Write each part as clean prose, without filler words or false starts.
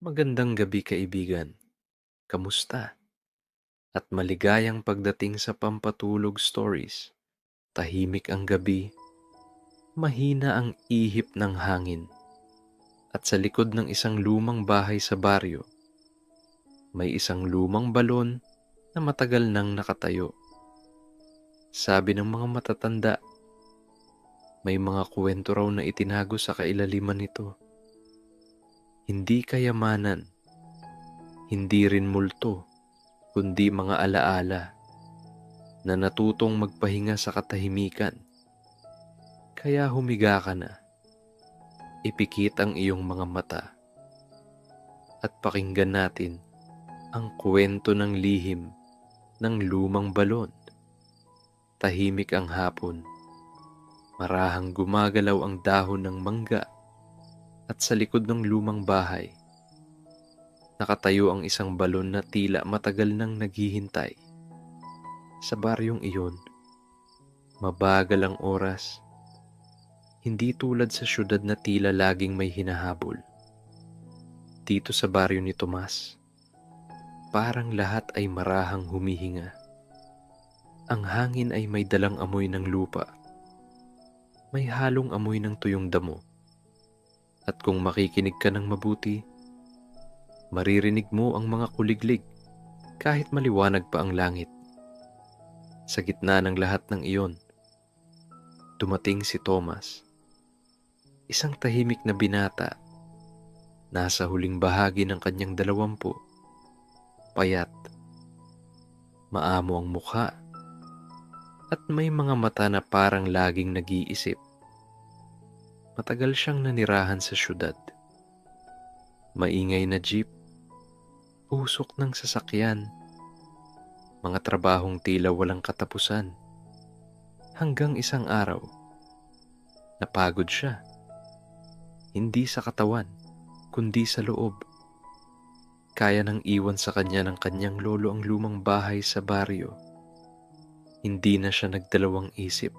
Magandang gabi kaibigan, kamusta? At maligayang pagdating sa Pampatulog Stories. Tahimik ang gabi, mahina ang ihip ng hangin, at sa likod ng isang lumang bahay sa baryo, may isang lumang balon na matagal nang nakatayo. Sabi ng mga matatanda, may mga kwento raw na itinago sa kailaliman nito. Hindi kayamanan, hindi rin multo, kundi mga alaala na natutong magpahinga sa katahimikan. Kaya humiga ka na, ipikit ang iyong mga mata, at pakinggan natin ang kwento ng lihim ng lumang balon. Tahimik ang hapon, marahang gumagalaw ang dahon ng mangga, at sa likod ng lumang bahay, nakatayo ang isang balon na tila matagal nang naghihintay. Sa baryong iyon, mabagal ang oras. Hindi tulad sa syudad na tila laging may hinahabol. Dito sa baryo ni Tomas, parang lahat ay marahang humihinga. Ang hangin ay may dalang amoy ng lupa. May halong amoy ng tuyong damo. At kung makikinig ka ng mabuti, maririnig mo ang mga kuliglig kahit maliwanag pa ang langit. Sa gitna ng lahat ng iyon, dumating si Thomas. Isang tahimik na binata, nasa huling bahagi ng kanyang 20, payat, maamo ang mukha, at may mga mata na parang laging nag-iisip. Matagal siyang nanirahan sa syudad. Maingay na jeep, usok ng sasakyan, mga trabahong tila walang katapusan. Hanggang isang araw, napagod siya. Hindi sa katawan, kundi sa loob. Kaya nang iwan sa kanya ng kanyang lolo ang lumang bahay sa baryo. Hindi na siya nagdalawang isip.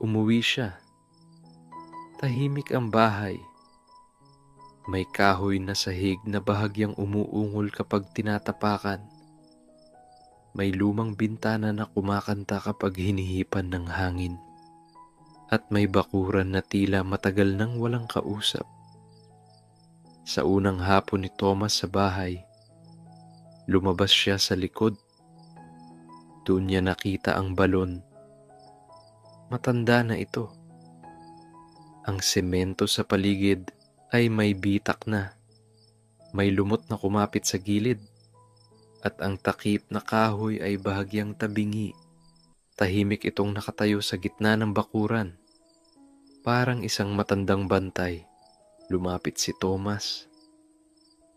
Umuwi siya. Tahimik ang bahay. May kahoy na sahig na bahagyang umuungol kapag tinatapakan. May lumang bintana na kumakanta kapag hinihipan ng hangin. At may bakuran na tila matagal nang walang kausap. Sa unang hapon ni Thomas sa bahay, lumabas siya sa likod. Doon niya nakita ang balon. Matanda na ito. Ang semento sa paligid ay may bitak na. May lumot na kumapit sa gilid. At ang takip na kahoy ay bahagyang tabingi. Tahimik itong nakatayo sa gitna ng bakuran. Parang isang matandang bantay. Lumapit si Thomas.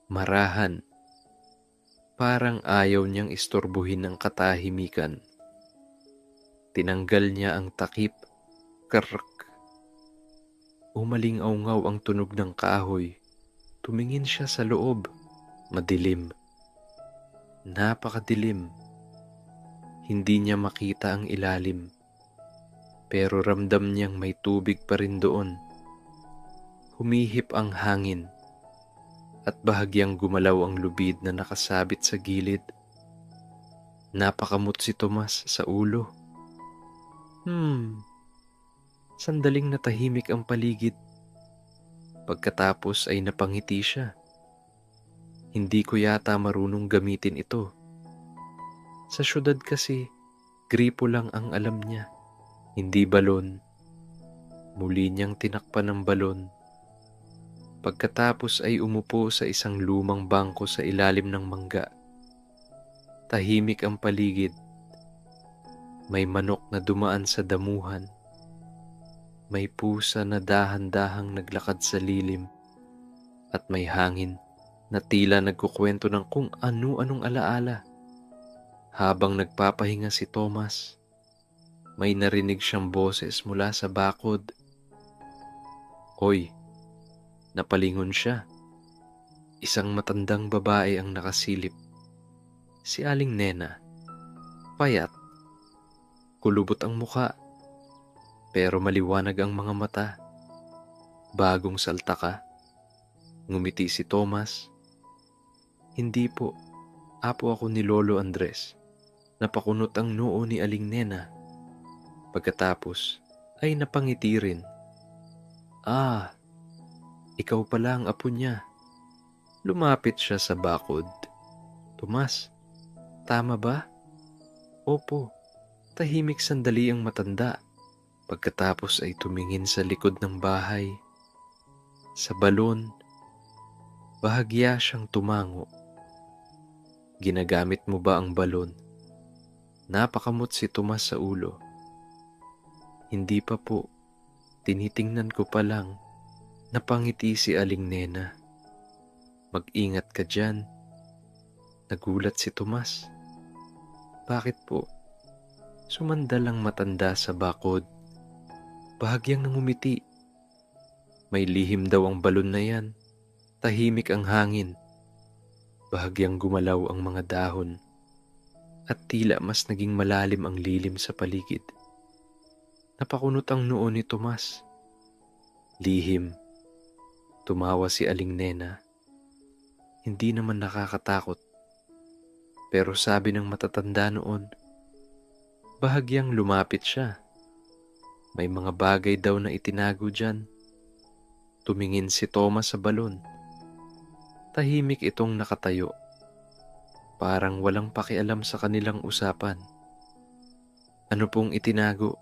Marahan. Parang ayaw niyang istorbohin ang katahimikan. Tinanggal niya ang takip. Krrk. Umalingaw-ngaw ang tunog ng kahoy. Tumingin siya sa loob. Madilim. Napakadilim. Hindi niya makita ang ilalim. Pero ramdam niyang may tubig pa rin doon. Humihip ang hangin. At bahagyang gumalaw ang lubid na nakasabit sa gilid. Napakamot si Tomas sa ulo. Sandaling natahimik ang paligid. Pagkatapos ay napangiti siya. Hindi ko yata marunong gamitin ito. Sa syudad kasi, gripo lang ang alam niya. Hindi balon. Muli niyang tinakpan ng balon. Pagkatapos ay umupo sa isang lumang bangko sa ilalim ng mangga. Tahimik ang paligid. May manok na dumaan sa damuhan. May pusa na dahan-dahang naglakad sa lilim. At may hangin na tila nagkukwento ng kung ano-anong alaala. Habang nagpapahinga si Thomas, may narinig siyang boses mula sa bakod. Hoy! Napalingon siya. Isang matandang babae ang nakasilip. Si Aling Nena. Payat. Kulubot ang muka. Pero maliwanag ang mga mata. Bagong salta ka. Ngumiti si Thomas. Hindi po, apo ako ni Lolo Andres. Napakunot ang noo ni Aling Nena. Pagkatapos ay napangiti rin. Ah, ikaw pala ang apo niya. Lumapit siya sa bakod. Tomas, tama ba? Opo, tahimik sandali ang matanda. Pagkatapos ay tumingin sa likod ng bahay. Sa balon, bahagya siyang tumango. Ginagamit mo ba ang balon? Napakamot si Tomas sa ulo. Hindi pa po, tinitingnan ko pa lang. Napangiti si Aling Nena. Mag-ingat ka dyan. Nagulat si Tomas. Bakit po? Sumandal ang matanda sa bakod. Bahagyang nangumiti. May lihim daw ang balon na yan. Tahimik ang hangin. Bahagyang gumalaw ang mga dahon. At tila mas naging malalim ang lilim sa paligid. Napakunot ang noo ni Tomas. Lihim. Tumawa si Aling Nena. Hindi naman nakakatakot. Pero sabi ng matatanda noon, bahagyang lumapit siya. May mga bagay daw na itinago dyan. Tumingin si Thomas sa balon. Tahimik itong nakatayo. Parang walang pakialam sa kanilang usapan. Ano pong itinago?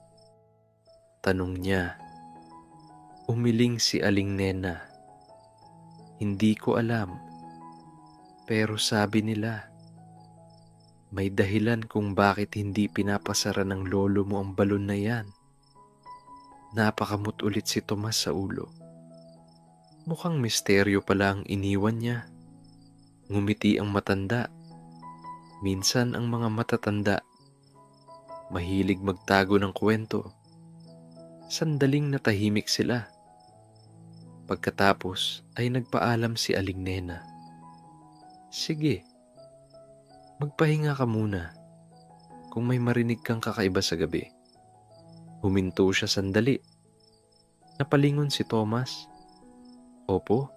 Tanong niya. Umiling si Aling Nena. Hindi ko alam. Pero sabi nila, may dahilan kung bakit hindi pinapasara ng lolo mo ang balon na yan. Napakamot ulit si Tomas sa ulo. Mukhang misteryo pala ang iniwan niya. Ngumiti ang matanda. Minsan ang mga matatanda, mahilig magtago ng kwento. Sandaling natahimik sila. Pagkatapos ay nagpaalam si Aling Nena. Sige, magpahinga ka muna kung may marinig kang kakaiba sa gabi. Huminto siya sandali. Napalingon si Thomas. Opo,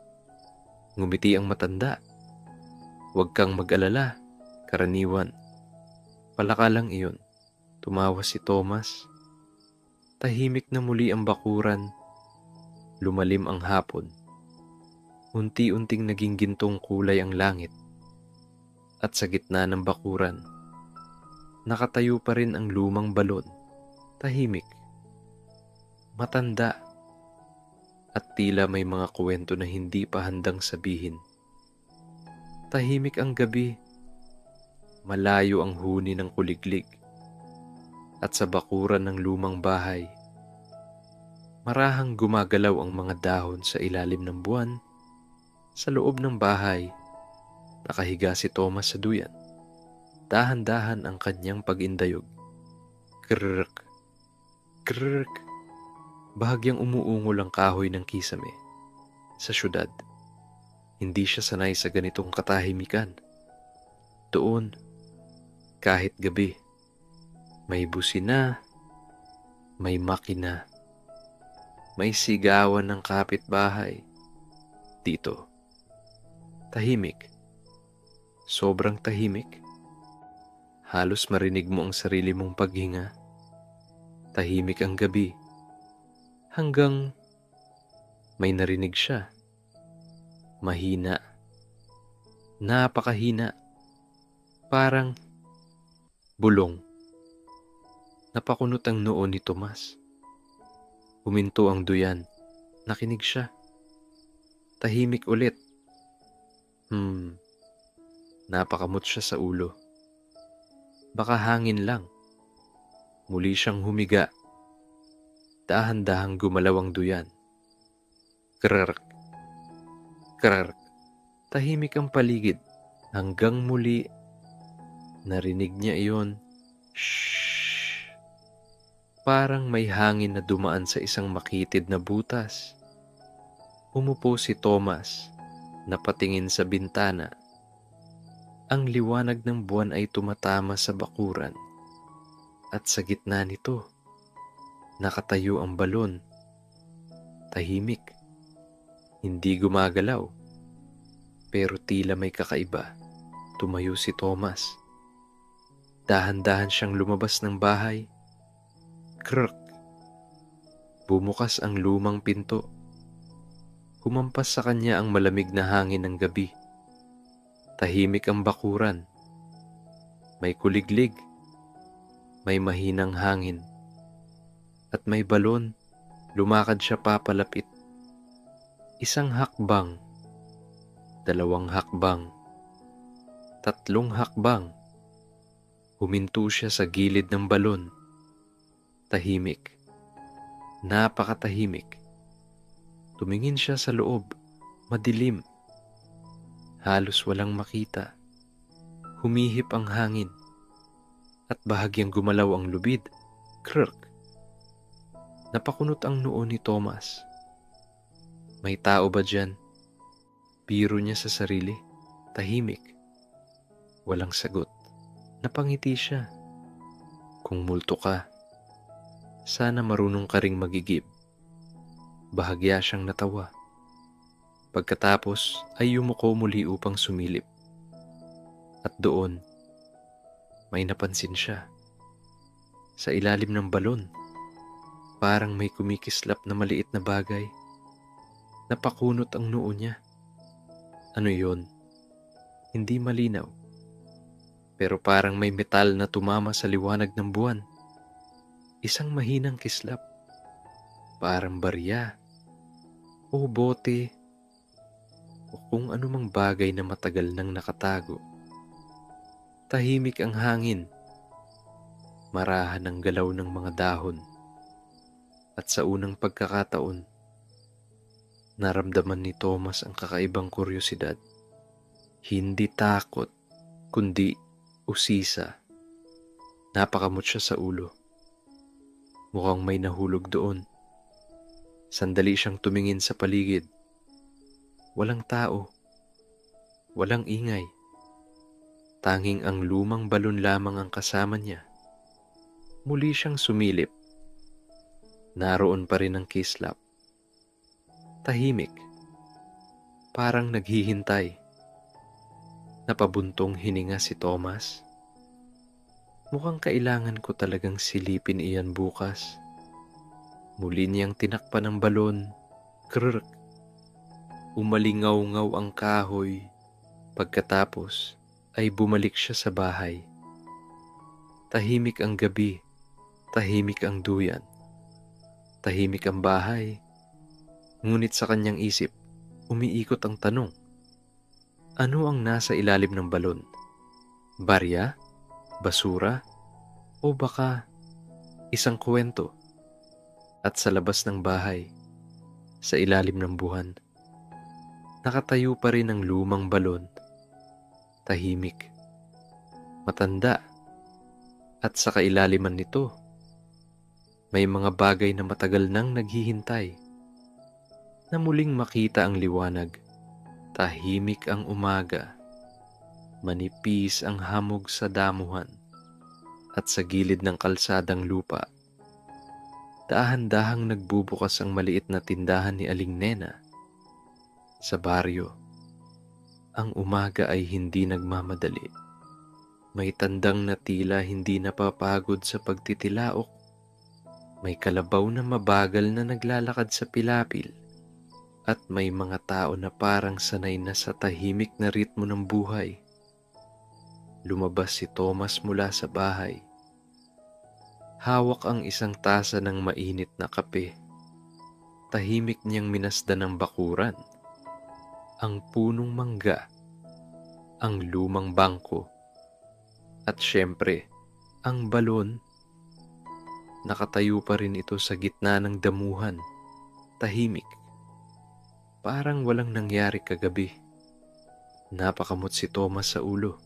ngumiti ang matanda. Huwag kang mag-alala, karaniwan. Palaka lang iyon. Tumawa si Thomas. Tahimik na muli ang bakuran. Lumalim ang hapon. Unti-unting naging gintong kulay ang langit. At sa gitna ng bakuran, nakatayo pa rin ang lumang balon. Tahimik. Matanda. At tila may mga kwento na hindi pa handang sabihin. Tahimik ang gabi. Malayo ang huni ng kuliglig. At sa bakuran ng lumang bahay, marahang gumagalaw ang mga dahon sa ilalim ng buwan. Sa loob ng bahay, nakahiga si Thomas sa duyan. Dahan-dahan ang kanyang pag-indayog. Krrrk, krrrk. Bahagyang umuungol ang kahoy ng kisame. Sa syudad, hindi siya sanay sa ganitong katahimikan. Doon, kahit gabi, may busina, may makina, may sigawan ng kapitbahay. Dito, tahimik. Sobrang tahimik. Halos marinig mo ang sarili mong paghinga. Tahimik ang gabi. Hanggang may narinig siya. Mahina. Napakahina. Parang bulong. Napakunot ang noo ni Tomas. Huminto ang duyan. Nakinig siya. Tahimik ulit. Napakamot siya sa ulo. Baka hangin lang. Muli siyang humiga. Dahan-dahang gumalaw ang duyan. Krrrk, krrrk. Tahimik ang paligid. Hanggang muli, narinig niya iyon. Shhh. Parang may hangin na dumaan sa isang makitid na butas. Umupo si Thomas, napatingin sa bintana. Ang liwanag ng buwan ay tumatama sa bakuran. At sa gitna nito, nakatayo ang balon. Tahimik. Hindi gumagalaw. Pero tila may kakaiba. Tumayo si Thomas. Dahan-dahan siyang lumabas ng bahay. Krrk! Bumukas ang lumang pinto. Humampas sa kanya ang malamig na hangin ng gabi. Tahimik ang bakuran. May kuliglig. May mahinang hangin. At may balon. Lumakad siya papalapit. Isang hakbang. 2 hakbang. 3 hakbang. Huminto siya sa gilid ng balon. Tahimik. Napakatahimik. Tumingin siya sa loob. Madilim. Halos walang makita. Humihip ang hangin. At bahagyang gumalaw ang lubid. Krrk! Napakunot ang noo ni Thomas. May tao ba dyan? Biro niya sa sarili. Tahimik. Walang sagot. Napangiti siya. Kung multo ka, sana marunong ka ring magigib. Bahagya siyang natawa. Pagkatapos ay yumuko muli upang sumilip. At doon, may napansin siya. Sa ilalim ng balon, parang may kumikislap na maliit na bagay. Napakunot ang noo niya. Ano yon? Hindi malinaw. Pero parang may metal na tumama sa liwanag ng buwan. Isang mahinang kislap. Parang barya. O bote. O kung anumang bagay na matagal nang nakatago. Tahimik ang hangin. Marahan ang galaw ng mga dahon. At sa unang pagkakataon, naramdaman ni Thomas ang kakaibang kuryosidad. Hindi takot, kundi usisa. Napakamot siya sa ulo. Mukhang may nahulog doon. Sandali siyang tumingin sa paligid. Walang tao. Walang ingay. Tanging ang lumang balon lamang ang kasama niya. Muli siyang sumilip. Naroon pa rin ang kislap. Tahimik. Parang naghihintay. Napabuntong hininga si Thomas. Mukhang kailangan ko talagang silipin iyan bukas. Muli niyang tinakpan ang balon. Krrk! Umalingaw-ngaw ang kahoy. Pagkatapos ay bumalik siya sa bahay. Tahimik ang gabi. Tahimik ang duyan. Tahimik ang bahay. Ngunit sa kanyang isip, umiikot ang tanong. Ano ang nasa ilalim ng balon? Barya? Basura? O baka isang kwento? At sa labas ng bahay, sa ilalim ng buwan, nakatayo pa rin ang lumang balon. Tahimik. Matanda. At sa kailaliman nito, may mga bagay na matagal nang naghihintay na muling makita ang liwanag. Tahimik ang umaga, manipis ang hamog sa damuhan, at sa gilid ng kalsadang lupa, dahan-dahang nagbubukas ang maliit na tindahan ni Aling Nena. Sa baryo, ang umaga ay hindi nagmamadali. May tandang na tila hindi napapagod sa pagtitilaok. May kalabaw na mabagal na naglalakad sa pilapil. At may mga tao na parang sanay na sa tahimik na ritmo ng buhay. Lumabas si Thomas mula sa bahay. Hawak ang isang tasa ng mainit na kape. Tahimik niyang minasdan ang bakuran, ang punong mangga, ang lumang bangko, at syempre, ang balon. Nakatayo pa rin ito sa gitna ng damuhan, tahimik. Parang walang nangyari kagabi. Napakamot si Thomas sa ulo.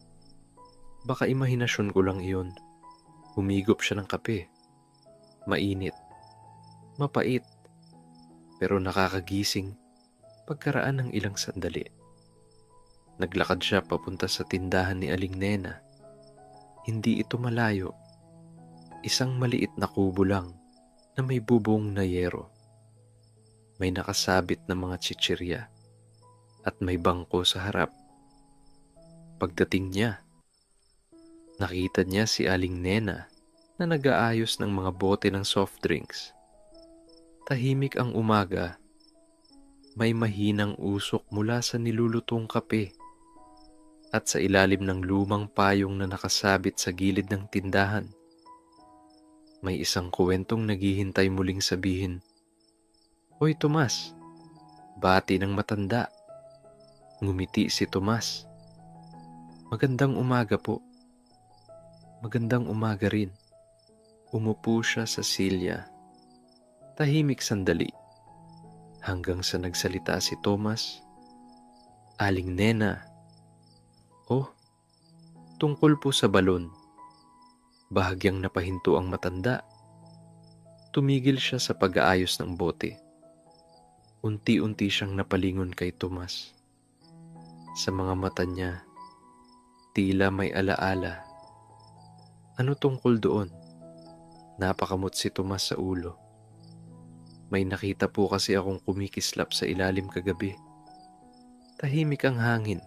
Baka imahinasyon ko lang iyon. Humigop siya ng kape. Mainit. Mapait. Pero nakakagising pagkaraan ng ilang sandali. Naglakad siya papunta sa tindahan ni Aling Nena. Hindi ito malayo. Isang maliit na kubo lang na may bubong na yero. May nakasabit na mga chichirya at may bangko sa harap. Pagdating niya, nakita niya si Aling Nena na nag-aayos ng mga bote ng soft drinks. Tahimik ang umaga, may mahinang usok mula sa nilulutong kape at sa ilalim ng lumang payong na nakasabit sa gilid ng tindahan. May isang kuwentong naghihintay muling sabihin, "Hoy Tomas," bati ng matanda. Ngumiti si Tomas. "Magandang umaga po." "Magandang umaga rin." Umupo siya sa silya. Tahimik sandali. Hanggang sa nagsalita si Tomas, "Aling Nena." "Oh, tungkol po sa balon." Bahagyang napahinto ang matanda. Tumigil siya sa pag-aayos ng bote. Unti-unti siyang napalingon kay Tomas. Sa mga mata niya, tila may alaala. "Ano tungkol doon?" Napakamot si Tomas sa ulo. "May nakita po kasi akong kumikislap sa ilalim kagabi. Tahimik ang hangin.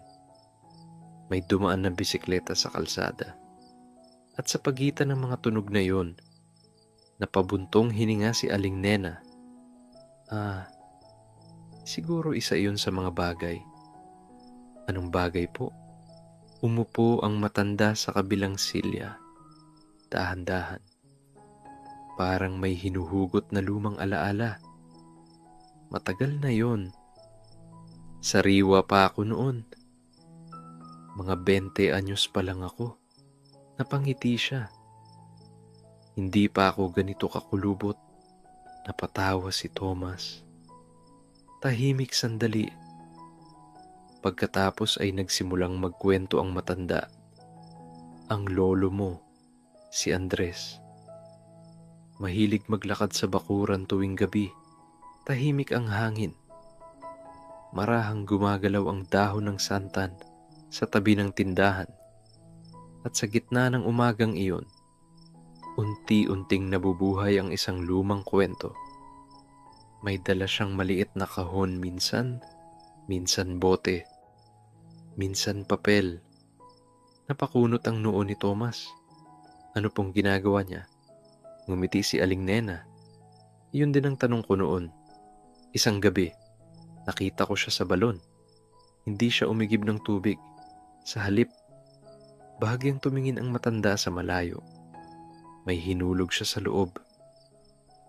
May dumaan na bisikleta sa kalsada. At sa pagitan ng mga tunog na yon, napabuntong hininga si Aling Nena. Siguro isa iyon sa mga bagay." "Anong bagay po?" Umupo ang matanda sa kabilang silya. Dahan-dahan. Parang may hinuhugot na lumang alaala. "Matagal na yon. Sariwa pa ako noon. Mga 20 anyos pa lang ako." Napangiti siya. "Hindi pa ako ganito kakulubot." Napatawa si Tomas. Tahimik sandali. Pagkatapos ay nagsimulang magkwento ang matanda. "Ang lolo mo, si Andres, mahilig maglakad sa bakuran tuwing gabi. Tahimik ang hangin. Marahang gumagalaw ang dahon ng santan sa tabi ng tindahan. At sa gitna ng umagang iyon, unti-unting nabubuhay ang isang lumang kwento. May dala siyang maliit na kahon minsan bote, minsan papel." Napakunot ang noo ni Tomas. Ano pong ginagawa niya? Ngumiti si Aling Nena. "Iyon din ang tanong ko noon. Isang gabi, nakita ko siya sa balon. Hindi siya umigib ng tubig. Sa halip, bahagyang tumingin ang matanda sa malayo. May hinulog siya sa loob.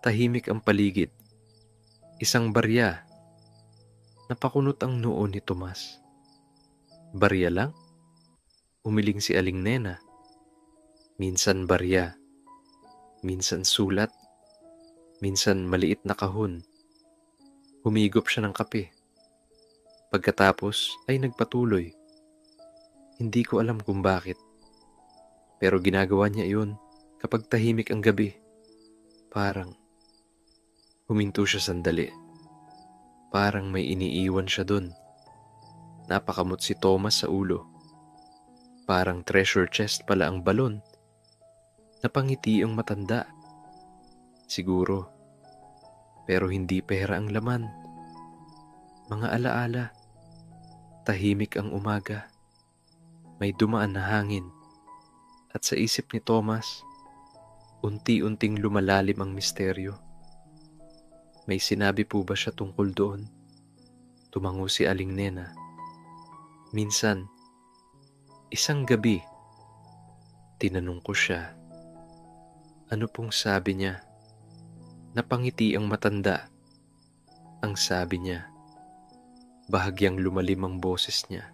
Tahimik ang paligid. Isang barya." Napakunot ang noo ni Tomas. "Barya lang?" Umiling si Aling Nena. "Minsan barya, minsan sulat, minsan maliit na kahon." Humigop siya ng kape. Pagkatapos ay nagpatuloy. "Hindi ko alam kung bakit, pero ginagawa niya iyon kapag tahimik ang gabi. Parang..." Huminto siya sandali. Parang may iniiwan siya dun. Napakamot si Thomas sa ulo. Parang treasure chest pala ang balon. Napangiti ang matanda. "Siguro, pero hindi pera ang laman. Mga alaala." Tahimik ang umaga. May dumaan na hangin. At sa isip ni Thomas, unti-unting lumalalim ang misteryo. "May sinabi po ba siya tungkol doon?" Tumango si Aling Nena. "Minsan, isang gabi, tinanong ko siya." "Ano pong sabi niya?" Napangiti ang matanda. Ang sabi niya, bahagyang lumalim ang boses niya,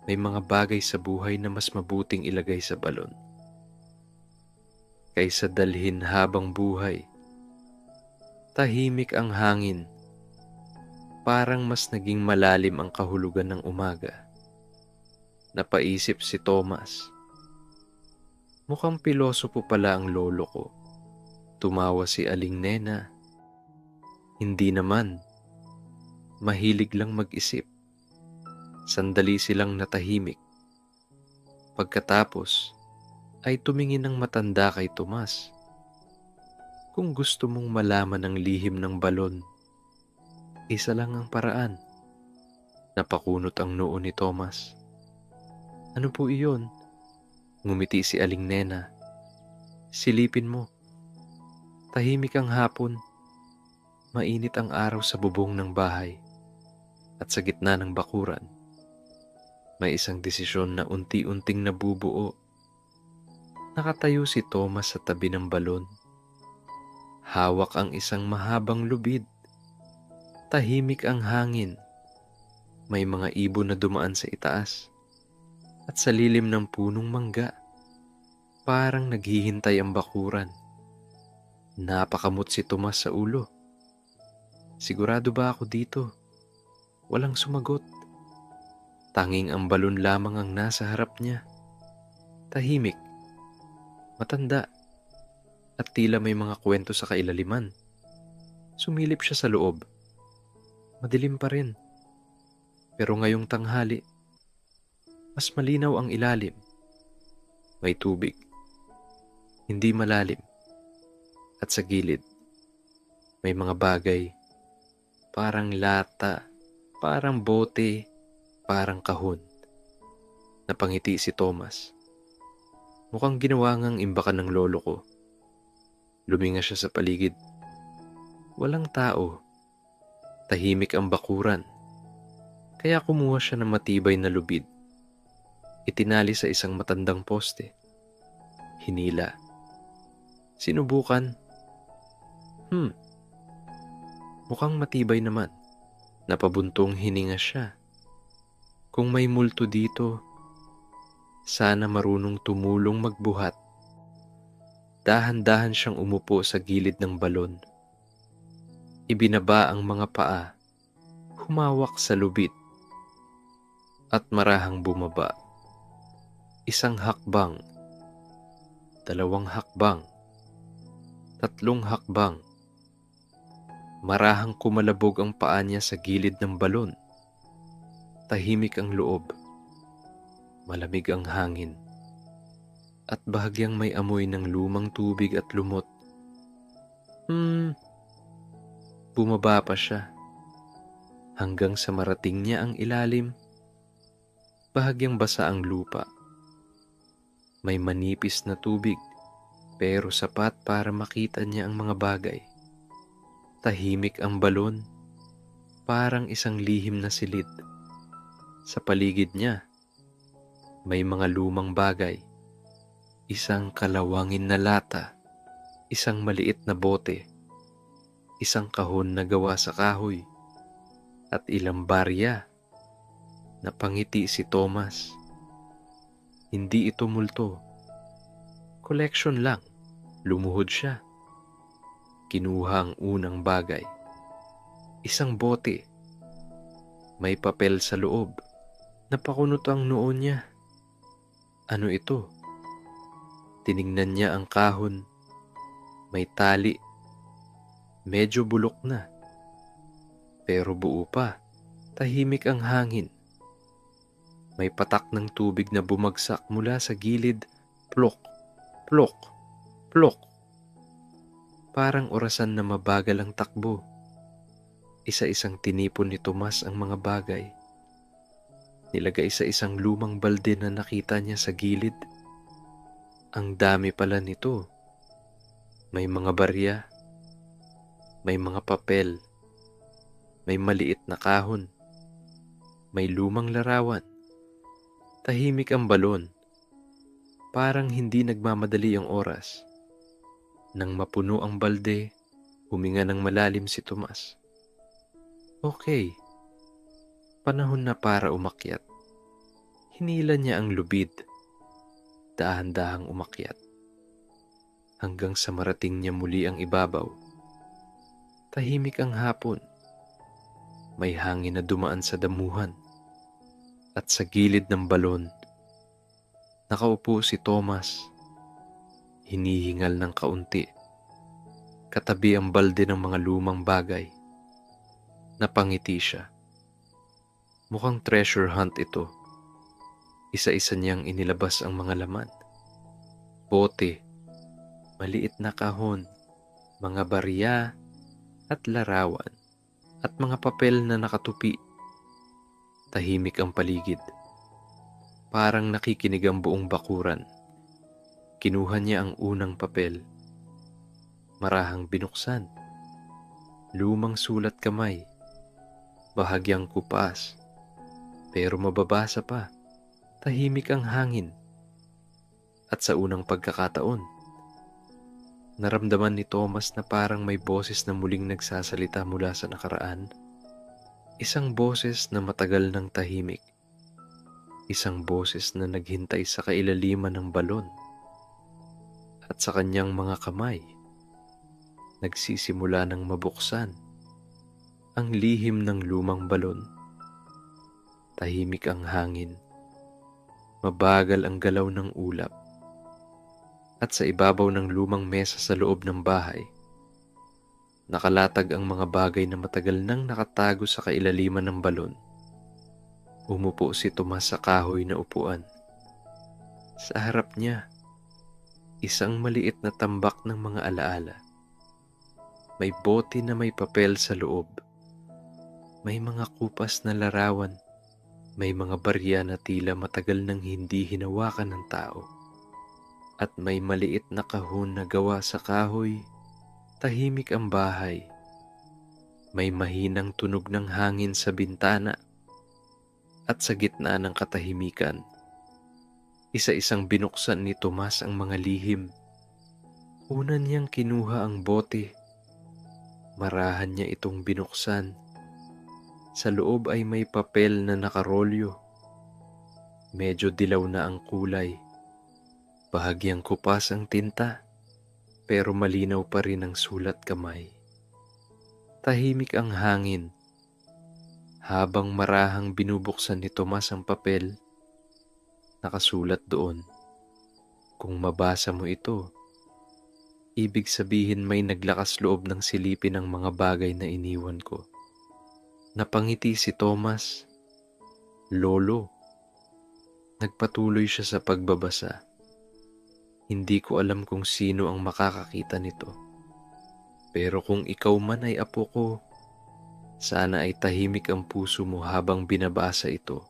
"May mga bagay sa buhay na mas mabuting ilagay sa balon kaysa dalhin habang buhay." Tahimik ang hangin. Parang mas naging malalim ang kahulugan ng umaga. Napaisip si Thomas. Mukhang pilosopo pala ang lolo ko. Tumawa si Aling Nena. "Hindi naman. Mahilig lang mag-isip." Sandali silang natahimik. Pagkatapos ay tumingin ng matanda kay Tomas. "Kung gusto mong malaman ang lihim ng balon, isa lang ang paraan." Napakunot ang noo ni Thomas. Ano po iyon? Ngumiti si Aling Nena. Silipin mo. Tahimik ang hapon. Mainit ang araw sa bubong ng bahay. At sa gitna ng bakuran, may isang desisyon na unti-unting nabubuo. Nakatayo si Thomas sa tabi ng balon. Hawak ang isang mahabang lubid. Tahimik ang hangin. May mga ibon na dumaan sa itaas. At sa lilim ng punong mangga, parang naghihintay ang bakuran. Napakamot si Tomas sa ulo. Sigurado ba ako dito? Walang sumagot. Tanging ang balon lamang ang nasa harap niya. Tahimik, matanda, at tila may mga kwento sa kailaliman. Sumilip siya sa loob. Madilim pa rin. Pero ngayong tanghali, mas malinaw ang ilalim. May tubig. Hindi malalim. At sa gilid, may mga bagay. Parang lata, parang bote, parang kahon. Napangiti si Thomas. Mukhang ginawa ngang imbakan ng lolo ko. Luminga siya sa paligid. Walang tao. Tahimik ang bakuran. Kaya kumuha siya ng matibay na lubid. Itinali sa isang matandang poste. Hinila. Sinubukan. Mukhang matibay naman. Napabuntong hininga siya. Kung may multo dito, sana marunong tumulong magbuhat. Dahan-dahan siyang umupo sa gilid ng balon. Ibinaba ang mga paa, humawak sa lubid, at marahang bumaba. Isang hakbang, 2 hakbang, 3 hakbang. Marahang kumalabog ang paa niya sa gilid ng balon. Tahimik ang loob. Malamig ang hangin. At bahagyang may amoy ng lumang tubig at lumot. Bumaba pa siya. Hanggang sa marating niya ang ilalim. Bahagyang basa ang lupa. May manipis na tubig, pero sapat para makita niya ang mga bagay. Tahimik ang balon, parang isang lihim na silid. Sa paligid niya, may mga lumang bagay. Isang kalawangin na lata, isang maliit na bote, isang kahon na gawa sa kahoy, at ilang barya. Napangiti si Thomas. Hindi ito multo. Collection lang. Lumuhod siya. Kinuha ang unang bagay. Isang bote. May papel sa loob. Napakunot ang noo niya. Ano ito? Tiningnan niya ang kahon. May tali. Medyo bulok na. Pero buo pa. Tahimik ang hangin. May patak ng tubig na bumagsak mula sa gilid. Plok, plok, plok. Parang orasan na mabagal ang takbo. Isa-isang tinipon ni Tomas ang mga bagay. Nilagay sa isang lumang balde na nakita niya sa gilid. Ang dami pala nito. May mga barya. May mga papel. May maliit na kahon. May lumang larawan. Tahimik ang balon. Parang hindi nagmamadali ang oras. Nang mapuno ang balde, huminga ng malalim si Tomas. Okay, panahon na para umakyat. Hinila niya ang lubid. Dahan-dahang umakyat. Hanggang sa marating niya muli ang ibabaw. Tahimik ang hapon. May hangin na dumaan sa damuhan. At sa gilid ng balon, nakaupo si Thomas. Hinihingal ng kaunti. Katabi ang balde ng mga lumang bagay. Napangiti siya. Mukhang treasure hunt ito. Isa-isa niyang inilabas ang mga laman. Bote, maliit na kahon, mga barya at larawan, at mga papel na nakatupi. Tahimik ang paligid. Parang nakikinig ang buong bakuran. Kinuha niya ang unang papel. Marahang binuksan. Lumang sulat kamay. Bahagyang kupas. Pero mababasa pa. Tahimik ang hangin. At sa unang pagkakataon, naramdaman ni Thomas na parang may boses na muling nagsasalita mula sa nakaraan. Isang boses na matagal ng tahimik. Isang boses na naghintay sa kailaliman ng balon. At sa kanyang mga kamay, nagsisimula ng mabuksan ang lihim ng lumang balon. Tahimik ang hangin. Mabagal ang galaw ng ulap. At sa ibabaw ng lumang mesa sa loob ng bahay, nakalatag ang mga bagay na matagal nang nakatago sa kailaliman ng balon. Umupo si Tomas sa kahoy na upuan. Sa harap niya, isang maliit na tambak ng mga alaala. May bote na may papel sa loob. May mga kupas na larawan. May mga barya na tila matagal nang hindi hinawakan ng tao. At may maliit na kahon na gawa sa kahoy. Tahimik ang bahay. May mahinang tunog ng hangin sa bintana. At sa gitna ng katahimikan, isa-isang binuksan ni Tomas ang mga lihim. Una niyang kinuha ang bote. Marahan niya itong binuksan. Sa loob ay may papel na nakarolyo. Medyo dilaw na ang kulay. Bahagyang kupas ang tinta, pero malinaw pa rin ang sulat kamay. Tahimik ang hangin. Habang marahang binubuksan ni Tomas ang papel, nakasulat doon, "Kung mabasa mo ito, ibig sabihin may naglakas loob ng silipin ang mga bagay na iniwan ko." Napangiti si Tomas. "Lolo." Nagpatuloy siya sa pagbabasa. "Hindi ko alam kung sino ang makakakita nito. Pero kung ikaw man ay apo ko, sana ay tahimik ang puso mo habang binabasa ito."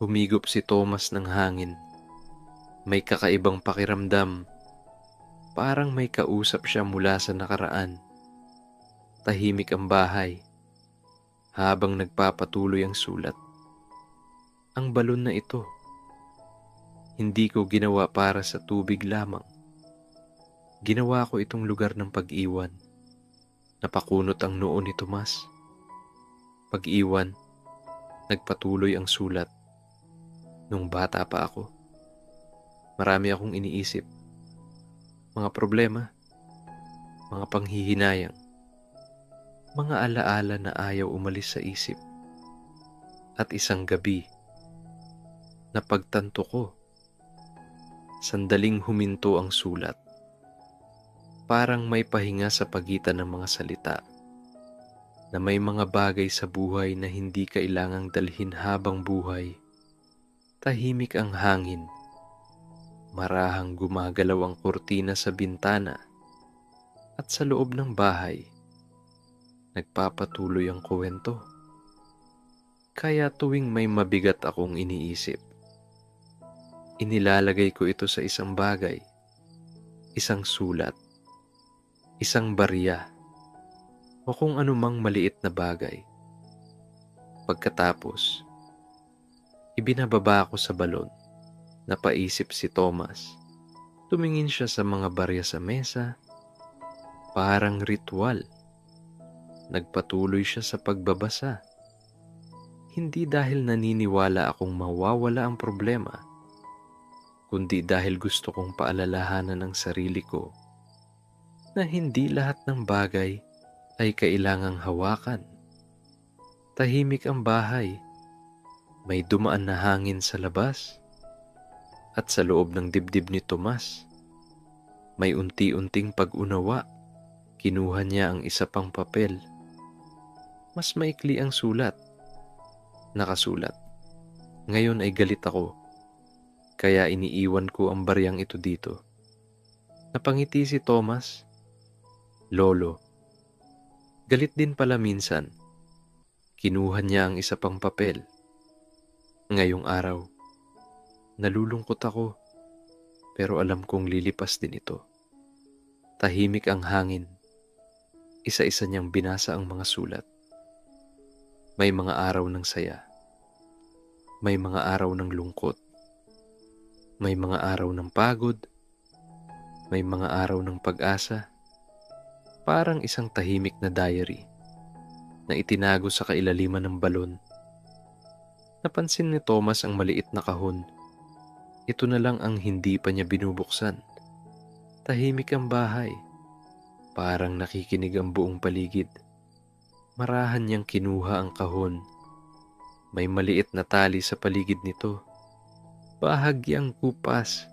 Humigop si Thomas ng hangin. May kakaibang pakiramdam. Parang may kausap siya mula sa nakaraan. Tahimik ang bahay habang nagpapatuloy ang sulat. "Ang balon na ito, hindi ko ginawa para sa tubig lamang. Ginawa ko itong lugar ng pag-iwan." Napakunot ang noo ni Tomas. "Pag-iwan," nagpatuloy ang sulat. "Nung bata pa ako, marami akong iniisip. Mga problema, mga panghihinayang, mga alaala na ayaw umalis sa isip. At isang gabi, napagtanto ko, sandaling huminto ang sulat. Parang may pahinga sa pagitan ng mga salita, na may mga bagay sa buhay na hindi kailangang dalhin habang buhay. Tahimik ang hangin. Marahang gumagalaw ang kurtina sa bintana. At sa loob ng bahay, nagpapatuloy ang kwento. Kaya tuwing may mabigat akong iniisip, inilalagay ko ito sa isang bagay, isang sulat, isang barya, o kung anumang maliit na bagay. Pagkatapos, ibinababa ko sa balon." Napaisip si Thomas. Tumingin siya sa mga barya sa mesa. Parang ritual. Nagpatuloy siya sa pagbabasa. Hindi dahil naniniwala akong mawawala ang problema, kundi dahil gusto kong paalalahanan ng sarili ko na hindi lahat ng bagay ay kailangang hawakan. Tahimik ang bahay. May dumaan na hangin sa labas. At sa loob ng dibdib ni Tomas, may unti-unting pag-unawa. Kinuha niya ang isa pang papel. Mas maikli ang sulat. Nakasulat, "Ngayon ay galit ako, kaya iniiwan ko ang baryang ito dito." Napangiti si Thomas. "Lolo, galit din pala minsan." Kinuha niya ang isa pang papel. "Ngayong araw, Nalulungkot ako, pero alam kong lilipas din ito. Tahimik ang hangin. Isa-isa niyang binasa ang mga sulat. May mga araw ng saya. May mga araw ng lungkot. May mga araw ng pagod. May mga araw ng pag-asa. Parang isang tahimik na diary na itinago sa kailaliman ng balon. Napansin ni Thomas ang maliit na kahon. Ito na lang ang hindi pa niya binubuksan. Tahimik ang bahay. Parang nakikinig ang buong paligid. Marahan niyang kinuha ang kahon. May maliit na tali sa paligid nito. Bahagyang kupas.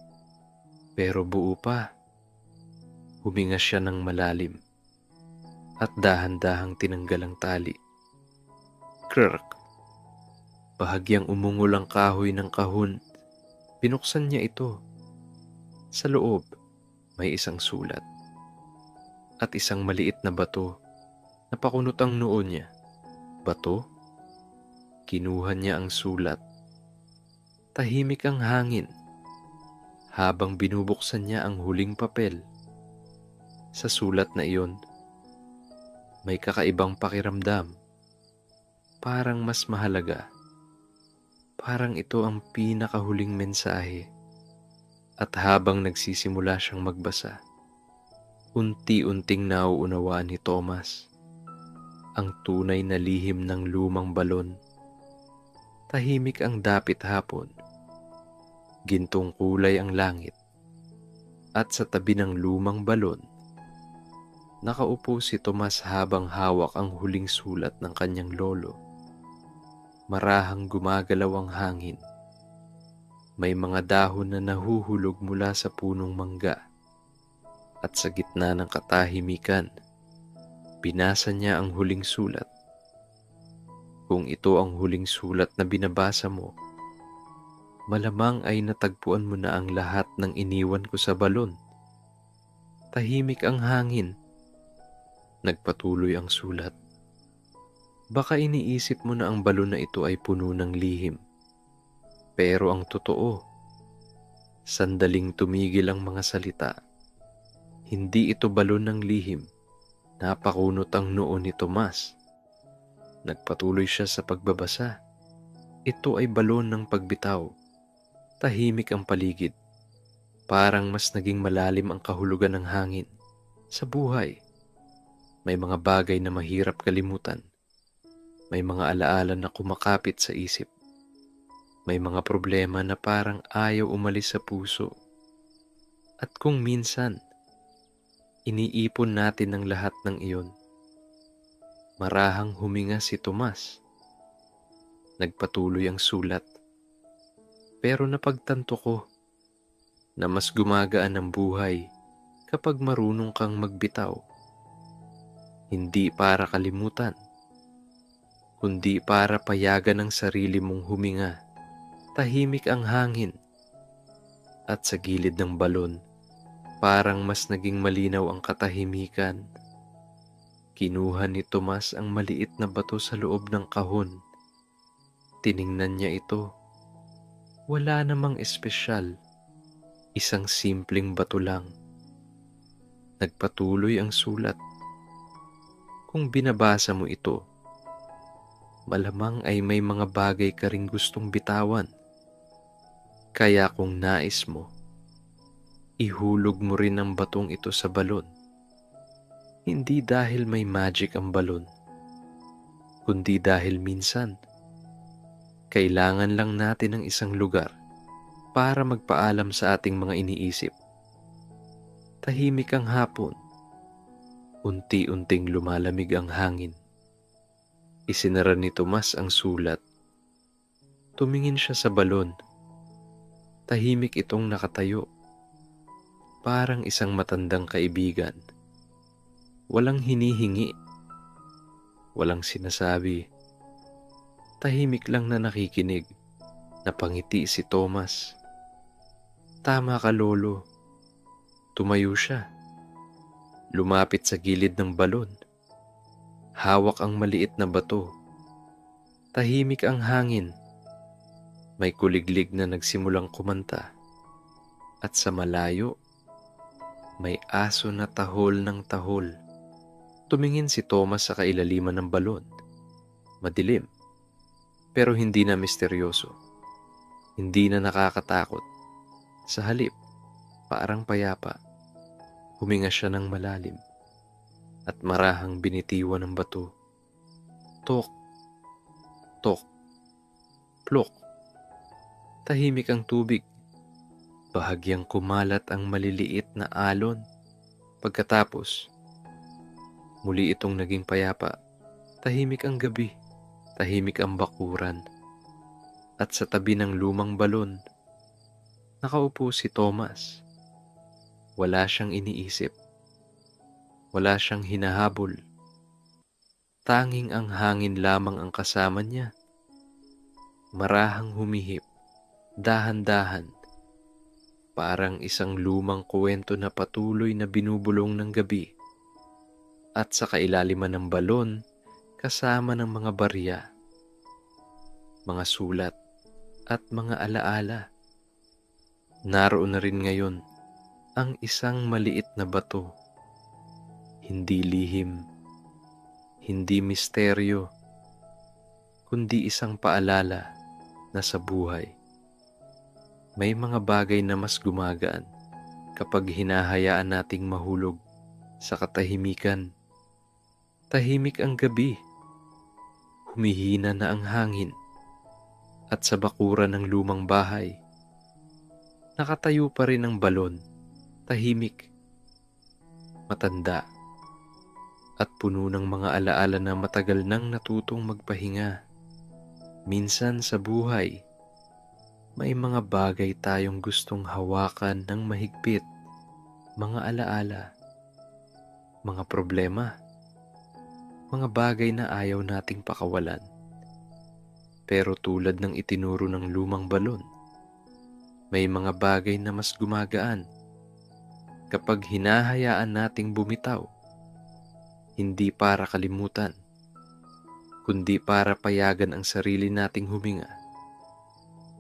Pero buo pa. Huminga siya ng malalim. At dahan-dahang tinanggal ang tali. Krrk! Bahagyang umungol ang kahoy ng kahon. Binuksan niya ito. Sa loob, may isang sulat. At isang maliit na bato. Napakunot ang noo niya. Bato? Kinuha niya ang sulat. Tahimik ang hangin. Habang binubuksan niya ang huling papel. Sa sulat na iyon, may kakaibang pakiramdam. Parang mas mahalaga. Parang ito ang pinakahuling mensahe. At habang nagsisimula siyang magbasa, unti-unting nauunawaan ni Thomas ang tunay na lihim ng lumang balon. Tahimik ang dapit hapon. Gintong kulay ang langit. At sa tabi ng lumang balon, nakaupo si Tomas habang hawak ang huling sulat ng kanyang lolo. Marahang gumagalaw ang hangin. May mga dahon na nahuhulog mula sa punong mangga. At sa gitna ng katahimikan, binasa niya ang huling sulat. Kung ito ang huling sulat na binabasa mo, malamang ay natagpuan mo na ang lahat ng iniwan ko sa balon. Tahimik ang hangin. Nagpatuloy ang sulat. Baka iniisip mo na ang balon na ito ay puno ng lihim. Pero ang totoo, sandaling tumigil ang mga salita. Hindi ito balon ng lihim. Napakunot ang noo ni Tomas. Nagpatuloy siya sa pagbabasa. Ito ay balon ng pagbitaw. Tahimik ang paligid. Parang mas naging malalim ang kahulugan ng hangin. Sa buhay, may mga bagay na mahirap kalimutan. May mga alaala na kumakapit sa isip. May mga problema na parang ayaw umalis sa puso. At kung minsan, iniipon natin ang lahat ng iyon. Marahang huminga si Tomas. Nagpatuloy ang sulat. Pero napagtanto ko na mas gumagaan ang buhay kapag marunong kang magbitaw. Hindi para kalimutan, kundi para payagan ang sarili mong huminga. Tahimik ang hangin. At sa gilid ng balon, parang mas naging malinaw ang katahimikan. Kinuha ni Tomas ang maliit na bato sa loob ng kahon. Tiningnan niya ito. Wala namang espesyal. Isang simpleng bato lang. Nagpatuloy ang sulat. Kung binabasa mo ito, malamang ay may mga bagay ka ring gustong bitawan. Kaya kung nais mo, ihulog mo rin ang batong ito sa balon. Hindi dahil may magic ang balon, kundi dahil minsan, kailangan lang natin ng isang lugar para magpaalam sa ating mga iniisip. Tahimik ang hapon. Unti-unting lumalamig ang hangin. Isinara ni Tomas ang sulat. Tumingin siya sa balon. Tahimik itong nakatayo. Parang isang matandang kaibigan. Walang hinihingi. Walang sinasabi. Tahimik lang na nakikinig. Napangiti si Thomas. Tama ka, Lolo. Tumayo siya. Lumapit sa gilid ng balon. Hawak ang maliit na bato. Tahimik ang hangin. May kuliglig na nagsimulang kumanta at sa malayo may aso na tahol ng tahol. Tumingin si Thomas sa kailaliman ng balon. Madilim, pero hindi na misteryoso. Hindi na nakakatakot. Sa halip, parang payapa. Huminga siya ng malalim at marahang binitiwan ng bato. Tok, tok, plok. Tahimik ang tubig. Bahagyang kumalat ang maliliit na alon. Pagkatapos, muli itong naging payapa. Tahimik ang gabi. Tahimik ang bakuran. At sa tabi ng lumang balon, nakaupo si Thomas. Wala siyang iniisip. Wala siyang hinahabol. Tanging ang hangin lamang ang kasama niya. Marahang humihip, dahan-dahan. Parang isang lumang kuwento na patuloy na binubulong ng gabi. At sa kailaliman ng balon, kasama ng mga barya, mga sulat, at mga alaala. Naroon na rin ngayon ang isang maliit na bato. Hindi lihim, hindi misteryo, kundi isang paalala na sa buhay may mga bagay na mas gumagaan kapag hinahayaan nating mahulog sa katahimikan. Tahimik ang gabi, humihina na ang hangin, at sa bakuran ng lumang bahay, nakatayo pa rin ang balon, tahimik, matanda, at puno ng mga alaala na matagal nang natutong magpahinga. Minsan sa buhay, may mga bagay tayong gustong hawakan ng mahigpit, mga alaala, mga problema, mga bagay na ayaw nating pakawalan. Pero tulad ng itinuro ng lumang balon, may mga bagay na mas gumagaan kapag hinahayaan nating bumitaw, hindi para kalimutan, kundi para payagan ang sarili nating huminga.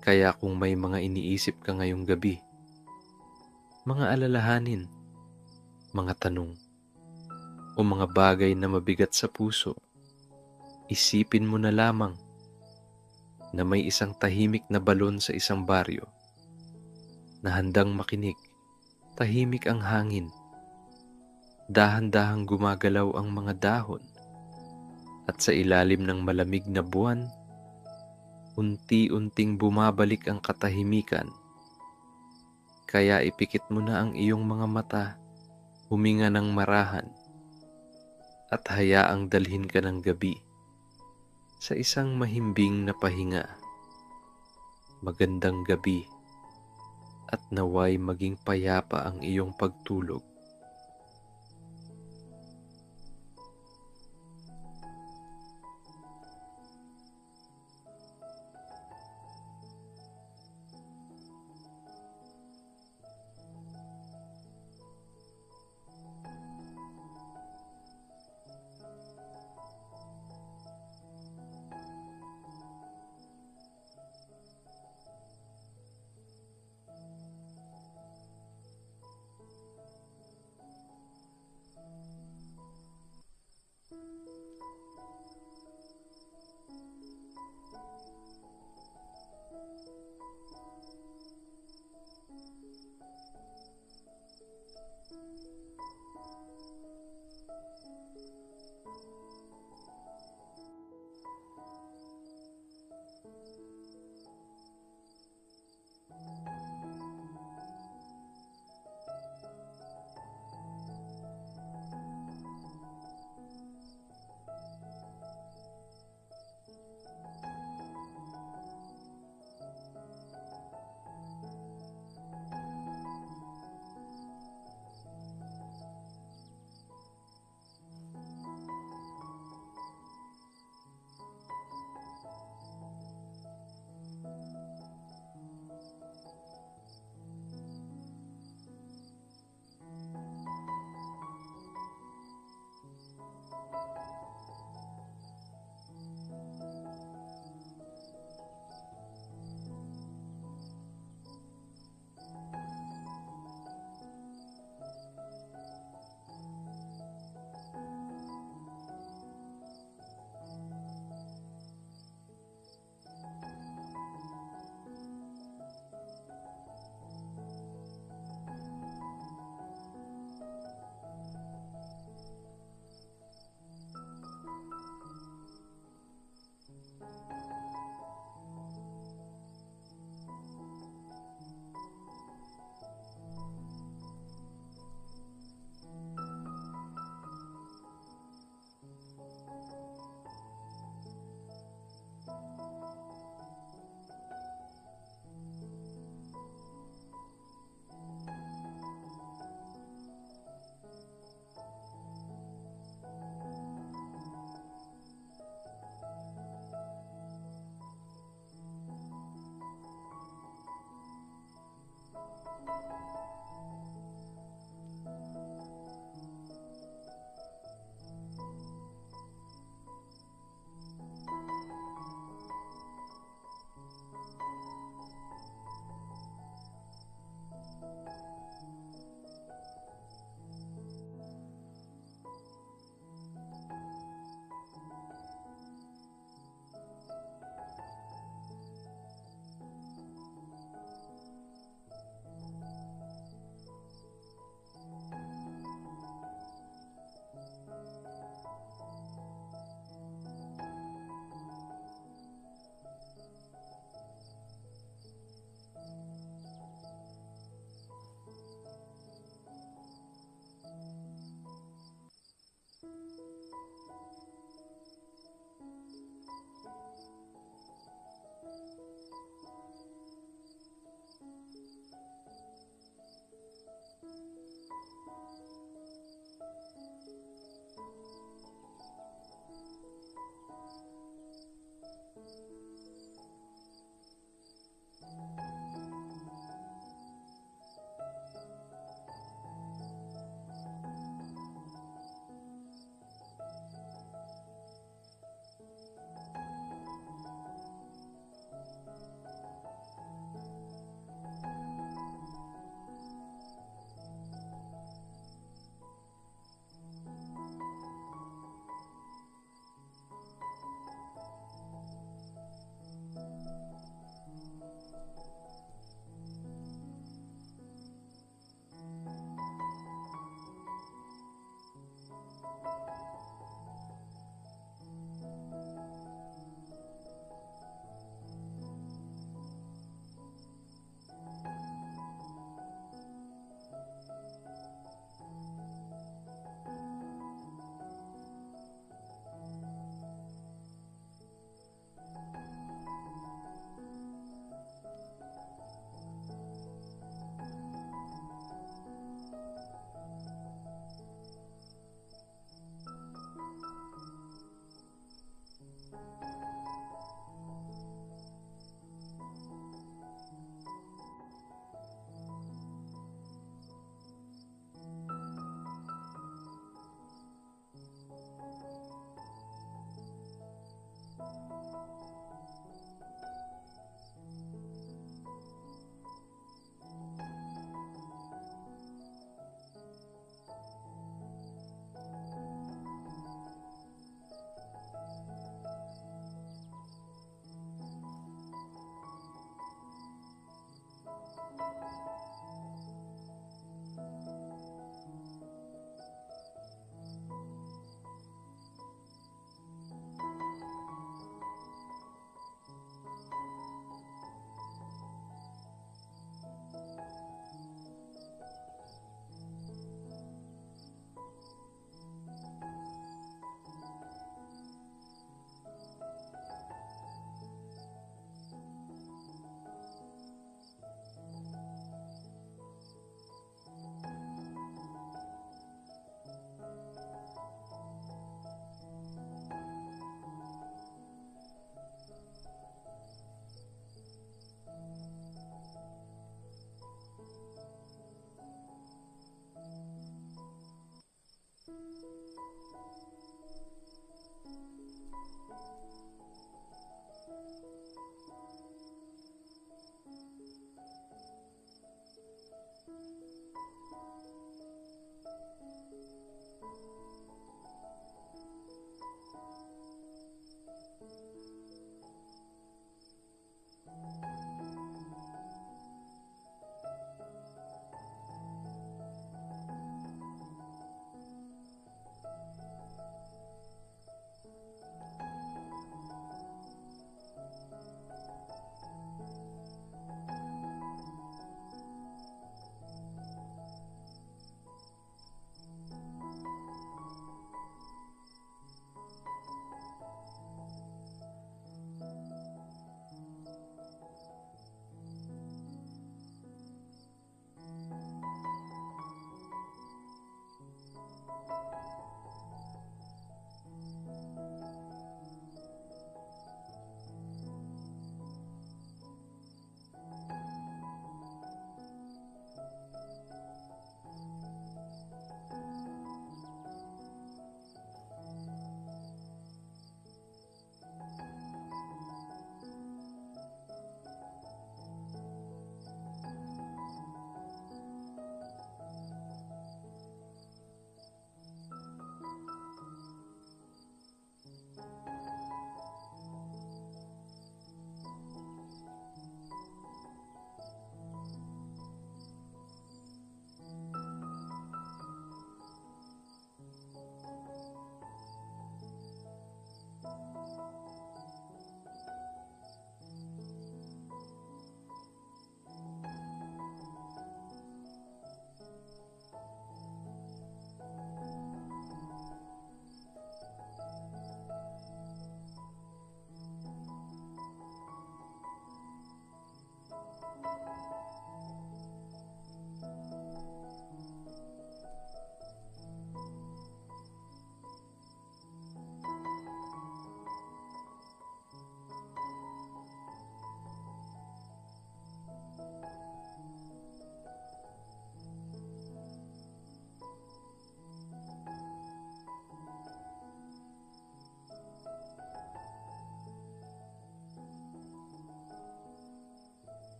Kaya kung may mga iniisip ka ngayong gabi, mga alalahanin, mga tanong, o mga bagay na mabigat sa puso, isipin mo na lamang na may isang tahimik na balon sa isang baryo na handang makinig. Tahimik ang hangin, dahan-dahang gumagalaw ang mga dahon, at sa ilalim ng malamig na buwan, unti-unting bumabalik ang katahimikan. Kaya ipikit mo na ang iyong mga mata, huminga ng marahan, at hayaang dalhin ka ng gabi sa isang mahimbing na pahinga. Magandang gabi, at naway maging payapa ang iyong pagtulog.